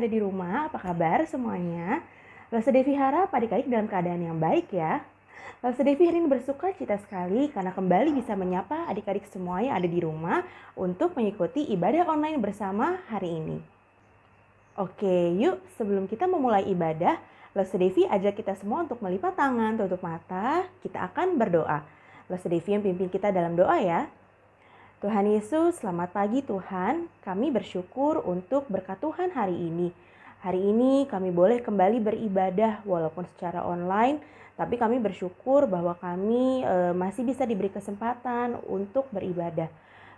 ada di rumah, apa kabar semuanya? Lasa Devi harap adik-adik dalam keadaan yang baik ya. Lasa Devi hari ini bersuka cita sekali karena kembali bisa menyapa adik-adik semua yang ada di rumah untuk mengikuti ibadah online bersama hari ini. Oke, yuk sebelum kita memulai ibadah, Lasa Devi ajak kita semua untuk melipat tangan, tutup mata, kita akan berdoa. Lasa Devi yang pimpin kita dalam doa ya. Tuhan Yesus, selamat pagi Tuhan. Kami bersyukur untuk berkat Tuhan hari ini. Hari ini kami boleh kembali beribadah walaupun secara online, tapi kami bersyukur bahwa kami masih bisa diberi kesempatan untuk beribadah.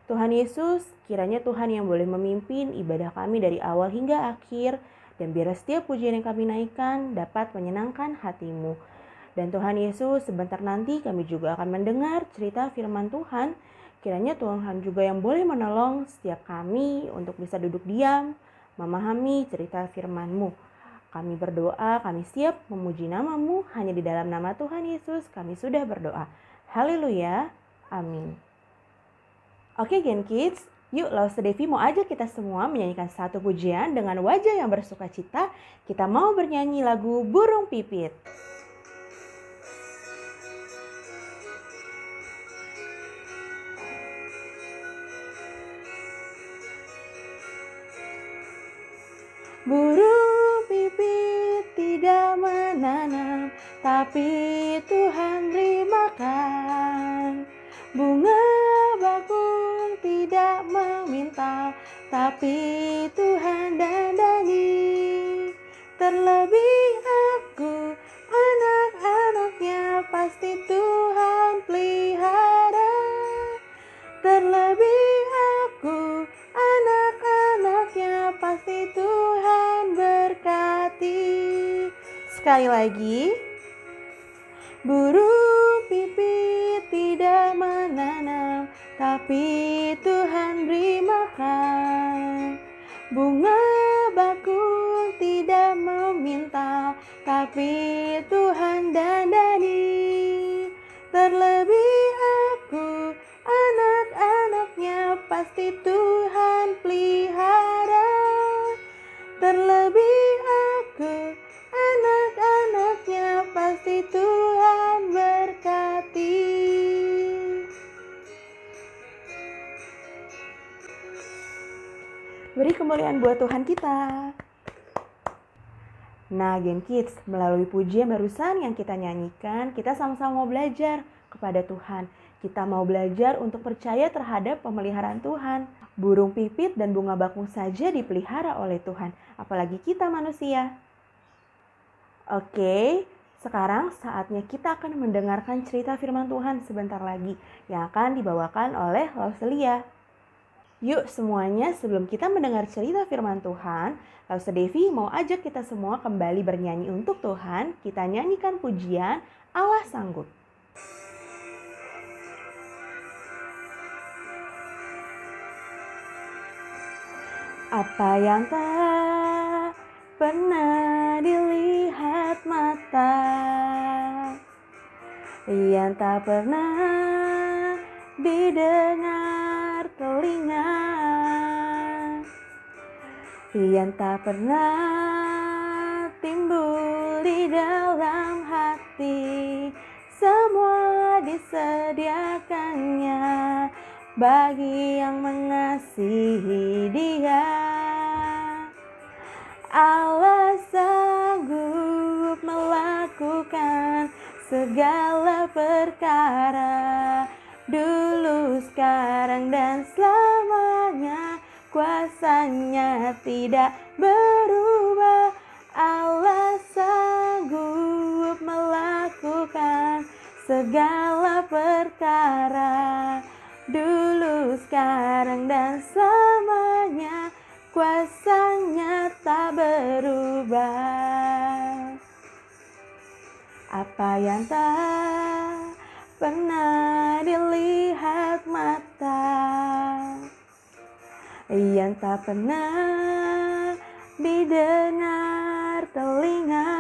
Tuhan Yesus, kiranya Tuhan yang boleh memimpin ibadah kami dari awal hingga akhir, dan biar setiap pujian yang kami naikkan dapat menyenangkan hati-Mu. Dan Tuhan Yesus, sebentar nanti kami juga akan mendengar cerita firman Tuhan. Kiranya Tuhan juga yang boleh menolong setiap kami untuk bisa duduk diam, memahami cerita firman-Mu. Kami berdoa, kami siap memuji nama-Mu, hanya di dalam nama Tuhan Yesus kami sudah berdoa. Haleluya, amin. Oke Gen Kids, yuk Lasa Devi mau ajak kita semua menyanyikan satu pujian dengan wajah yang bersuka cita. Kita mau bernyanyi lagu Burung Pipit. Burung pipit tidak menanam, tapi Tuhan beri makan. Bunga bakung tidak meminta, tapi Tuhan dandani. Terlebih aku, anak-anaknya pasti Tuhan pelihara. Terlebih aku, anak-anaknya pasti Tuhan berkati. Sekali lagi. Burung pipit tidak menanam, tapi Tuhan beri makan. Bunga bakung tidak meminta, tapi Tuhan dandani. Terlebih aku, anak-anaknya pasti Tuhan pelihara. Terlebih aku, anak-anaknya pasti Tuhan berkati. Beri kemuliaan buat Tuhan kita. Nah Gen Kids, melalui pujian barusan yang kita nyanyikan, kita sama-sama mau belajar kepada Tuhan. Kita mau belajar untuk percaya terhadap pemeliharaan Tuhan. Burung pipit dan bunga bakung saja dipelihara oleh Tuhan, apalagi kita manusia. Oke, sekarang saatnya kita akan mendengarkan cerita firman Tuhan sebentar lagi yang akan dibawakan oleh Lauselia. Yuk semuanya, sebelum kita mendengar cerita firman Tuhan, Lasa Devi mau ajak kita semua kembali bernyanyi untuk Tuhan. Kita nyanyikan pujian Allah Sanggup. Apa yang tak pernah dilihat mata, yang tak pernah didengar telinga, yang tak pernah timbul di dalam hati, 'Hati', semua disediakannya bagi yang mengasihi Dia. Allah sanggup melakukan segala perkara, dulu, sekarang, dan selamanya. Kuasanya tidak berubah. Allah sanggup melakukan segala perkara, dulu, sekarang, dan selamanya. Kuasanya tak berubah. Apa yang tak pernah dilihat mata, yang tak pernah didengar telinga,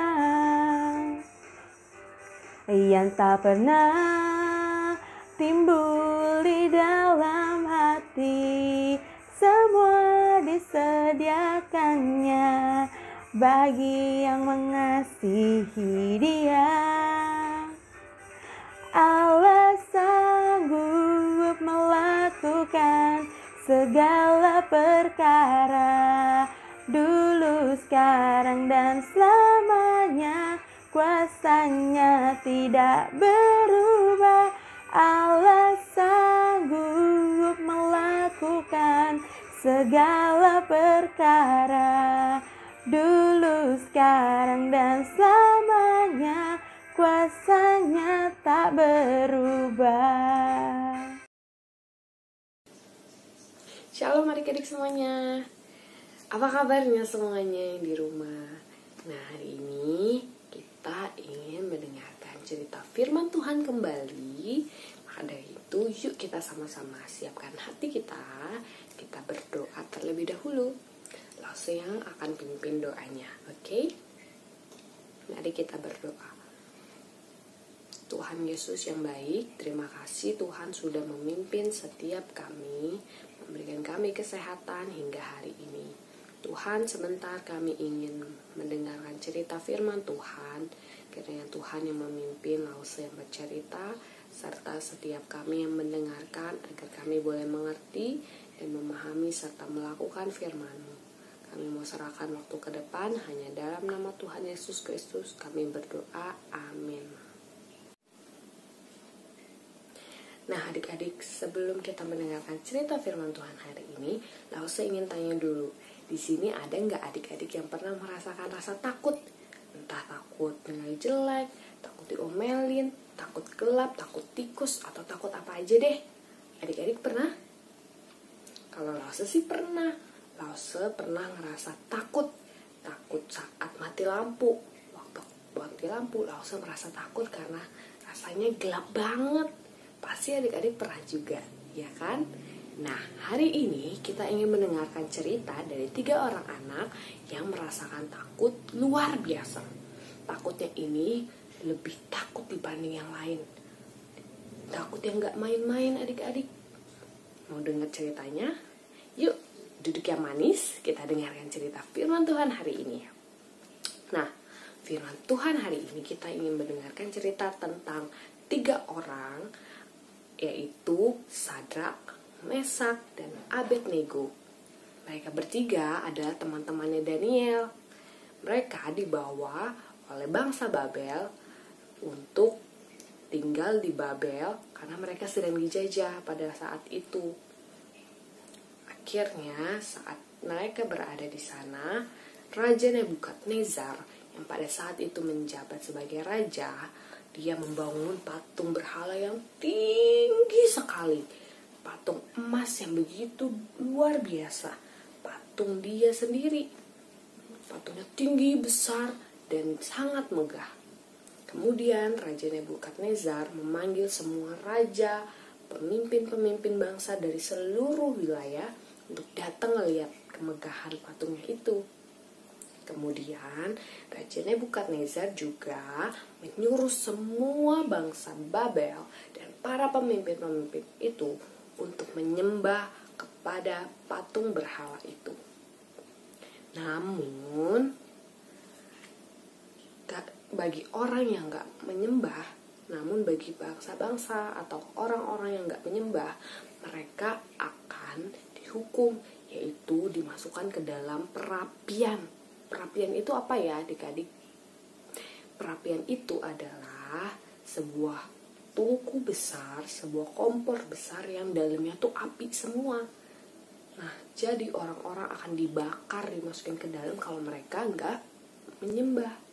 yang tak pernah timbul di dalam hati, semua disediakannya bagi yang mengasihi Dia. Allah sanggup melakukan segala perkara, dulu, sekarang, dan selamanya. Kuasanya tidak berubah. Allah sanggup melakukan segala perkara, dulu, sekarang, dan selamanya. Kuasanya tak berubah. Shalom adik-adik semuanya. Apa kabarnya semuanya yang di rumah? Nah, hari ini kita ingin mendengarkan cerita firman Tuhan kembali. Maka dari itu, yuk kita sama-sama siapkan hati kita. Kita berdoa terlebih dahulu. Langsung yang akan pimpin doanya, oke? Mari kita berdoa. Tuhan Yesus yang baik, terima kasih Tuhan sudah memimpin setiap kami, memberikan kami kesehatan hingga hari ini. Tuhan, sebentar kami ingin mendengarkan cerita firman Tuhan, kiranya Tuhan yang memimpin, lalu yang bercerita, serta setiap kami yang mendengarkan, agar kami boleh mengerti dan memahami serta melakukan firman-Mu. Kami mau serahkan waktu ke depan, hanya dalam nama Tuhan Yesus Kristus kami berdoa, amin. Nah adik-adik, sebelum kita mendengarkan cerita firman Tuhan hari ini, lalu saya ingin tanya dulu, di sini ada nggak adik-adik yang pernah merasakan rasa takut? Entah takut nilai jelek, takut diomelin, takut gelap, takut tikus, atau takut apa aja deh. Adik-adik pernah? Kalau Lause sih pernah. Lause pernah ngerasa takut saat mati lampu. Waktu mati lampu, Lause merasa takut karena rasanya gelap banget. Pasti adik-adik pernah juga, ya kan? Nah, hari ini kita ingin mendengarkan cerita dari 3 orang anak yang merasakan takut luar biasa. Takutnya ini lebih takut dibanding yang lain. Takut yang gak main-main adik-adik. Mau dengar ceritanya? Yuk, duduk yang manis, kita dengarkan cerita firman Tuhan hari ini. Nah, firman Tuhan hari ini kita ingin mendengarkan cerita tentang 3 orang, yaitu Sadrak, Mesak, dan Abednego. Mereka bertiga adalah teman-temannya Daniel. Mereka dibawa oleh bangsa Babel untuk tinggal di Babel karena mereka sedang dijajah pada saat itu. Akhirnya saat mereka berada di sana, Raja Nebukadnezar yang pada saat itu menjabat sebagai raja, dia membangun patung berhala yang tinggi sekali. Patung emas yang begitu luar biasa. Patung dia sendiri. Patungnya tinggi, besar, dan sangat megah. Kemudian Raja Nebukadnezar memanggil semua raja, pemimpin-pemimpin bangsa dari seluruh wilayah untuk datang melihat kemegahan patungnya itu. Kemudian Raja Nebukadnezar juga menyuruh semua bangsa Babel dan para pemimpin-pemimpin itu untuk menyembah kepada patung berhala itu. Namun bagi orang yang gak menyembah, namun bagi bangsa-bangsa atau orang-orang yang gak menyembah, mereka akan dihukum, yaitu dimasukkan ke dalam perapian. Perapian itu apa ya adik-adik? Perapian itu adalah sebuah tungku besar, sebuah kompor besar yang dalamnya tuh api semua. Nah, jadi orang-orang akan dibakar, dimasukin ke dalam kalau mereka nggak menyembah.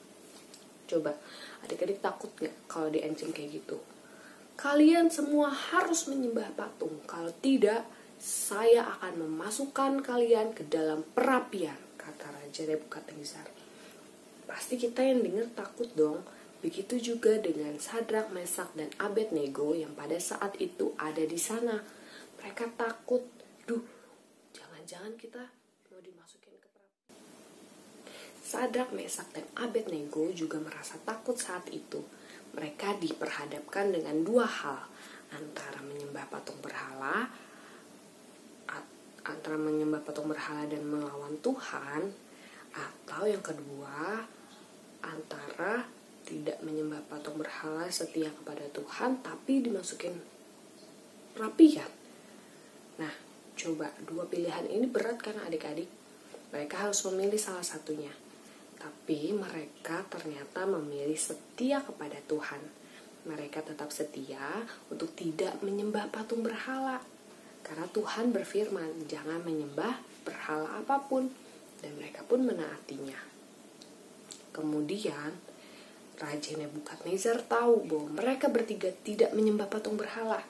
Coba, adik-adik takut nggak kalau diancam kayak gitu? Kalian semua harus menyembah patung. Kalau tidak, saya akan memasukkan kalian ke dalam perapian, kata Raja Nebukadnezar. Pasti kita yang dengar takut dong. Begitu juga dengan Sadrak, Mesak, dan Abednego yang pada saat itu ada di sana. Mereka takut, jangan-jangan kita mau dimasukin ke perapian. Sadrak, Mesak, dan Abednego juga merasa takut saat itu. Mereka diperhadapkan dengan 2 hal, antara menyembah patung berhala dan melawan Tuhan, Atau yang kedua, antara tidak menyembah patung berhala, setia kepada Tuhan, tapi dimasukin perapian. Nah, coba dua pilihan ini berat kan adik-adik? Mereka harus memilih salah satunya. Tapi mereka ternyata memilih setia kepada Tuhan. Mereka tetap setia untuk tidak menyembah patung berhala. Karena Tuhan berfirman, jangan menyembah berhala apapun. Dan mereka pun menaatinya. Kemudian, Raja Nebukadnezar tahu bahwa mereka bertiga tidak menyembah patung berhala.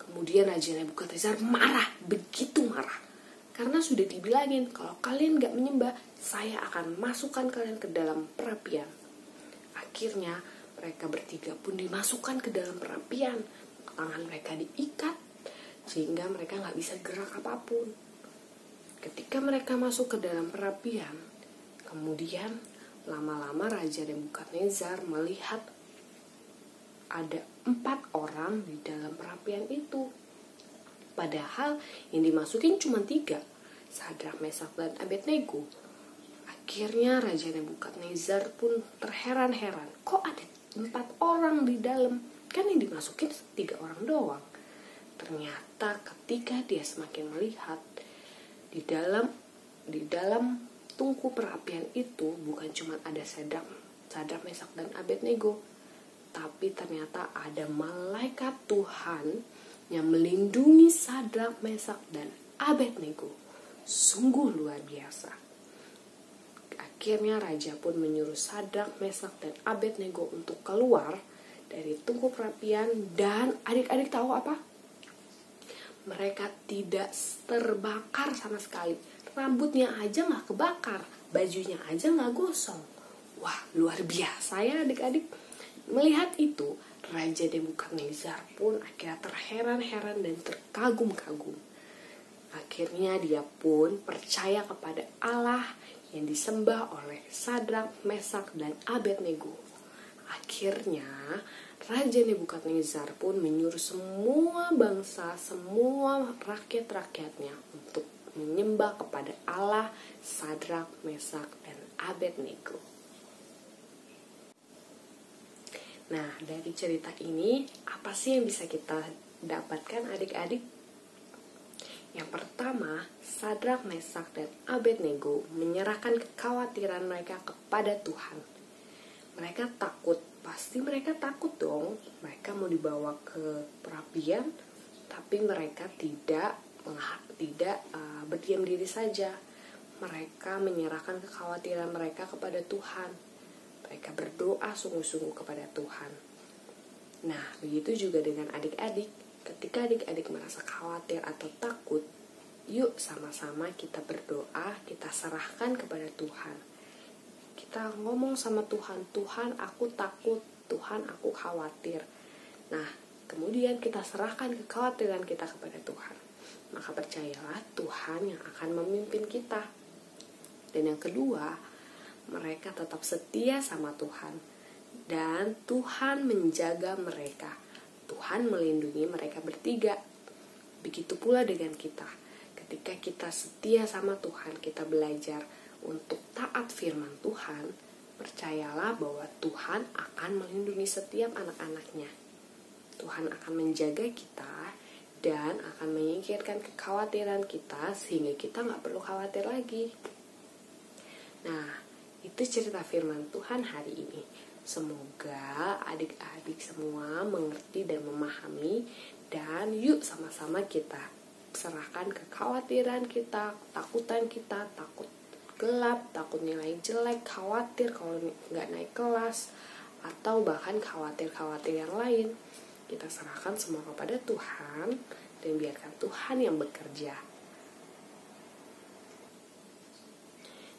Kemudian Raja Nebukadnezar marah, begitu marah. Karena sudah dibilangin, kalau kalian gak menyembah, saya akan masukkan kalian ke dalam perapian. Akhirnya, mereka bertiga pun dimasukkan ke dalam perapian. Tangan mereka diikat, sehingga mereka gak bisa gerak apapun. Ketika mereka masuk ke dalam perapian, kemudian lama-lama Raja Nebukadnezar melihat ada 4 orang di dalam perapian itu. Padahal yang dimasukin cuma 3, Sadrak, Mesak, dan Abednego. Akhirnya Raja Nebukadnezar pun terheran-heran. Kok ada 4 orang di dalam? Kan yang dimasukin 3 orang doang. Ternyata ketika dia semakin melihat, di dalam tungku perapian itu bukan cuma ada Sadrak, Mesak, dan Abednego, tapi ternyata ada malaikat Tuhan yang melindungi Sadrak, Mesak, dan Abednego. Sungguh luar biasa. Akhirnya raja pun menyuruh Sadrak, Mesak, dan Abednego untuk keluar dari tungku perapian. Dan adik-adik tahu apa? Mereka tidak terbakar sama sekali. Rambutnya aja gak kebakar, bajunya aja gak gosong. Wah, luar biasa ya adik-adik. Melihat itu, Raja Nebukadnezar pun akhirnya terheran-heran dan terkagum-kagum. Akhirnya dia pun percaya kepada Allah yang disembah oleh Sadrak, Mesak, dan Abednego. Akhirnya Raja Nebukadnezar pun menyuruh semua bangsa, semua rakyat-rakyatnya untuk menyembah kepada Allah Sadrak, Mesak, dan Abednego. Nah, dari cerita ini apa sih yang bisa kita dapatkan adik-adik? Yang pertama, Sadrak, Mesak, dan Abednego menyerahkan kekhawatiran mereka kepada Tuhan. Mereka takut, pasti mereka takut dong. Mereka mau dibawa ke perapian, tapi mereka tidak berdiam diri saja. Mereka menyerahkan kekhawatiran mereka kepada Tuhan. Mereka berdoa sungguh-sungguh kepada Tuhan. Nah, begitu juga dengan adik-adik. Ketika adik-adik merasa khawatir atau takut, yuk sama-sama kita berdoa, kita serahkan kepada Tuhan. Kita ngomong sama Tuhan, Tuhan aku takut, Tuhan aku khawatir. Nah, kemudian kita serahkan kekhawatiran kita kepada Tuhan. Maka percayalah Tuhan yang akan memimpin kita. Dan yang kedua, mereka tetap setia sama Tuhan. Dan Tuhan menjaga mereka. Tuhan melindungi mereka bertiga. Begitu pula dengan kita. Ketika kita setia sama Tuhan, kita belajar untuk taat firman Tuhan, percayalah bahwa Tuhan akan melindungi setiap anak-anaknya. Tuhan akan menjaga kita dan akan menyingkirkan kekhawatiran kita sehingga kita gak perlu khawatir lagi. Nah, itu cerita firman Tuhan hari ini. Semoga adik-adik semua mengerti dan memahami. Dan yuk sama-sama kita serahkan kekhawatiran kita, ketakutan kita, takut gelap, takut nilai jelek, khawatir kalau nggak naik kelas, atau bahkan khawatir-khawatir yang lain. Kita serahkan semua kepada Tuhan dan biarkan Tuhan yang bekerja.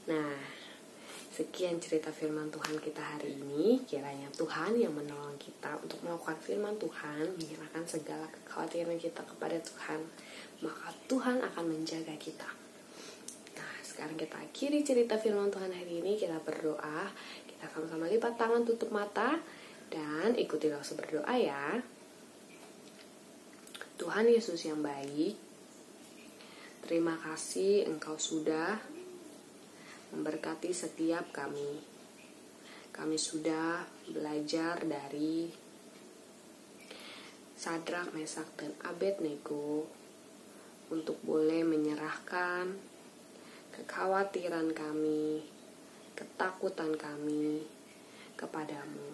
Nah, sekian cerita firman Tuhan kita hari ini. Kiranya Tuhan yang menolong kita untuk melakukan firman Tuhan, menyerahkan segala kekhawatiran kita kepada Tuhan. Maka Tuhan akan menjaga kita. Nah, sekarang kita akhiri cerita firman Tuhan hari ini. Kita berdoa. Kita sama-sama lipat tangan, tutup mata, dan ikuti langsung berdoa ya. Tuhan Yesus yang baik, terima kasih Engkau sudah memberkati setiap kami. Kami sudah belajar dari Sadrak, Mesak, dan Abednego untuk boleh menyerahkan kekhawatiran kami, ketakutan kami kepadamu.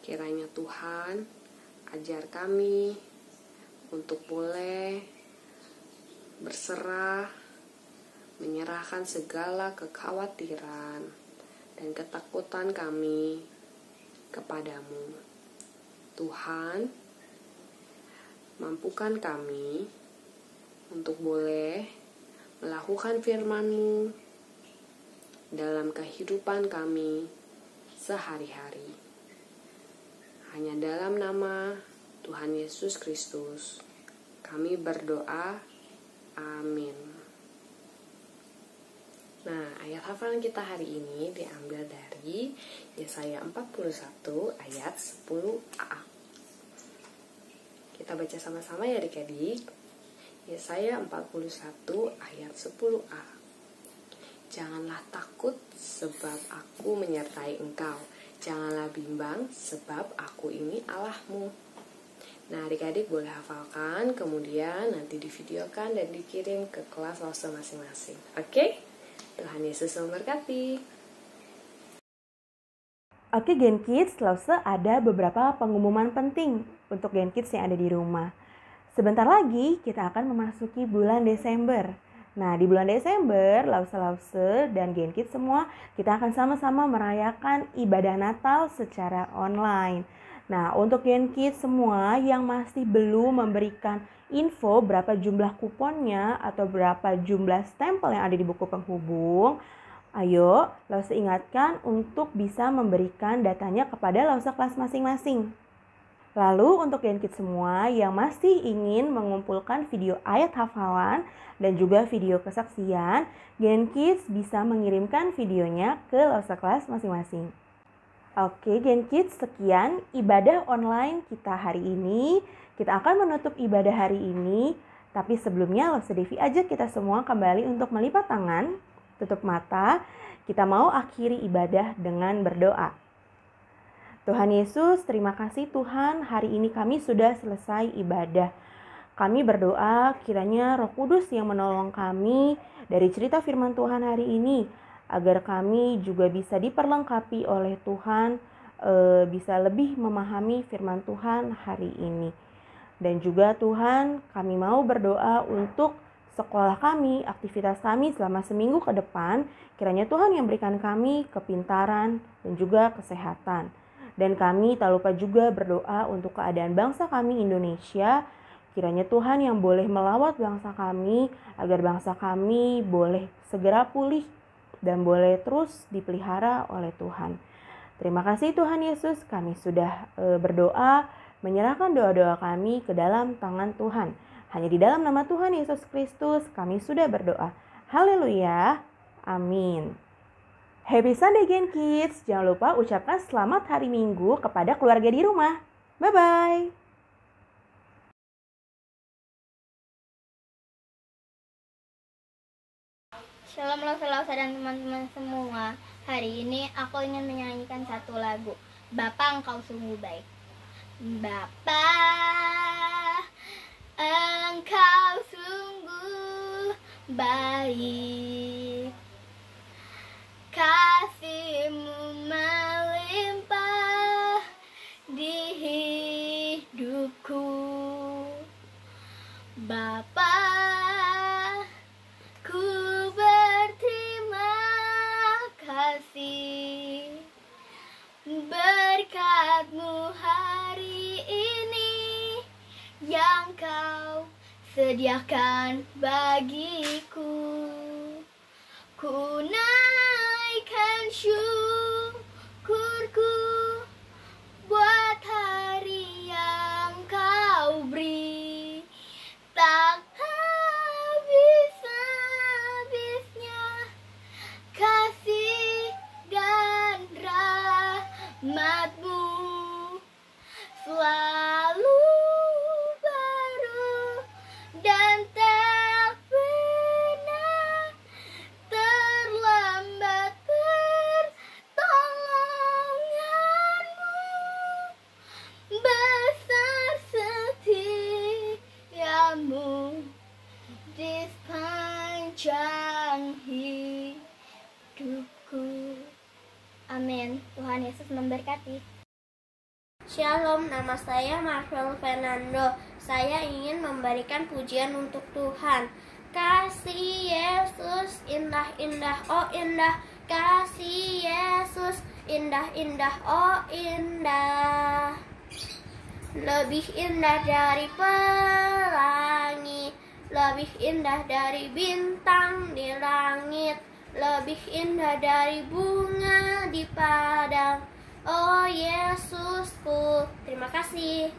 Kiranya Tuhan ajar kami untuk boleh berserah, menyerahkan segala kekhawatiran dan ketakutan kami kepadamu. Tuhan, mampukan kami untuk boleh melakukan firman-Mu dalam kehidupan kami sehari-hari. Hanya dalam nama Tuhan Yesus Kristus kami berdoa. Amin. Nah, ayat hafalan kita hari ini diambil dari Yesaya 41 ayat 10a. Kita baca sama-sama ya adik-adik. Yesaya 41 ayat 10a. Janganlah takut sebab aku menyertai engkau. Janganlah bimbang sebab aku ini Allahmu. Nah, adik-adik boleh hafalkan, kemudian nanti divideokan dan dikirim ke kelas Lause masing-masing. Oke? Tuhan Yesus memberkati. Oke Gen Kids, Lause ada beberapa pengumuman penting untuk Gen Kids yang ada di rumah. Sebentar lagi kita akan memasuki bulan Desember. Nah, di bulan Desember, Lause dan Gen Kids semua, kita akan sama-sama merayakan ibadah Natal secara online. Nah, untuk Gen Kids semua yang masih belum memberikan info berapa jumlah kuponnya atau berapa jumlah stempel yang ada di buku penghubung, ayo Lause ingatkan untuk bisa memberikan datanya kepada Lause kelas masing-masing. Lalu untuk Gen Kids semua yang masih ingin mengumpulkan video ayat hafalan dan juga video kesaksian, Gen Kids bisa mengirimkan videonya ke Lause kelas masing-masing. Oke Gen Kids, sekian ibadah online kita hari ini. Kita akan menutup ibadah hari ini, tapi sebelumnya Lause Devi ajak kita semua kembali untuk melipat tangan, tutup mata. Kita mau akhiri ibadah dengan berdoa. Tuhan Yesus, terima kasih Tuhan, hari ini kami sudah selesai ibadah. Kami berdoa kiranya Roh Kudus yang menolong kami dari cerita firman Tuhan hari ini, agar kami juga bisa diperlengkapi oleh Tuhan, bisa lebih memahami firman Tuhan hari ini. Dan juga Tuhan, kami mau berdoa untuk sekolah kami, aktivitas kami selama seminggu ke depan. Kiranya Tuhan yang berikan kami kepintaran dan juga kesehatan. Dan kami tak lupa juga berdoa untuk keadaan bangsa kami Indonesia. Kiranya Tuhan yang boleh melawat bangsa kami, agar bangsa kami boleh segera pulih dan boleh terus dipelihara oleh Tuhan. Terima kasih Tuhan Yesus, kami sudah berdoa, menyerahkan doa-doa kami ke dalam tangan Tuhan. Hanya di dalam nama Tuhan Yesus Kristus kami sudah berdoa. Haleluya, amin. Happy Sunday Gen Kids, jangan lupa ucapkan selamat hari Minggu kepada keluarga di rumah. Bye-bye. Shalom Lause dan teman-teman semua. Hari ini aku ingin menyanyikan satu lagu, Bapa Engkau Sungguh Baik. Bapa, Engkau sungguh baik, kasih-Mu melimpah di hidupku. Bapa, berkat-Mu hari ini yang Kau sediakan bagiku, ku naikkan syukurku buat hari yang Kau beri. Tak habis-habisnya kasih dan rahmat-Mu selalu baru dan tak pernah terlambat. Shalom, nama saya Marvel Fernando. Saya ingin memberikan pujian untuk Tuhan. Kasih Yesus indah-indah, oh indah. Kasih Yesus indah-indah, oh indah. Lebih indah dari pelangi, lebih indah dari bintang di langit, lebih indah dari bunga di padang. Oh Yesusku, terima kasih.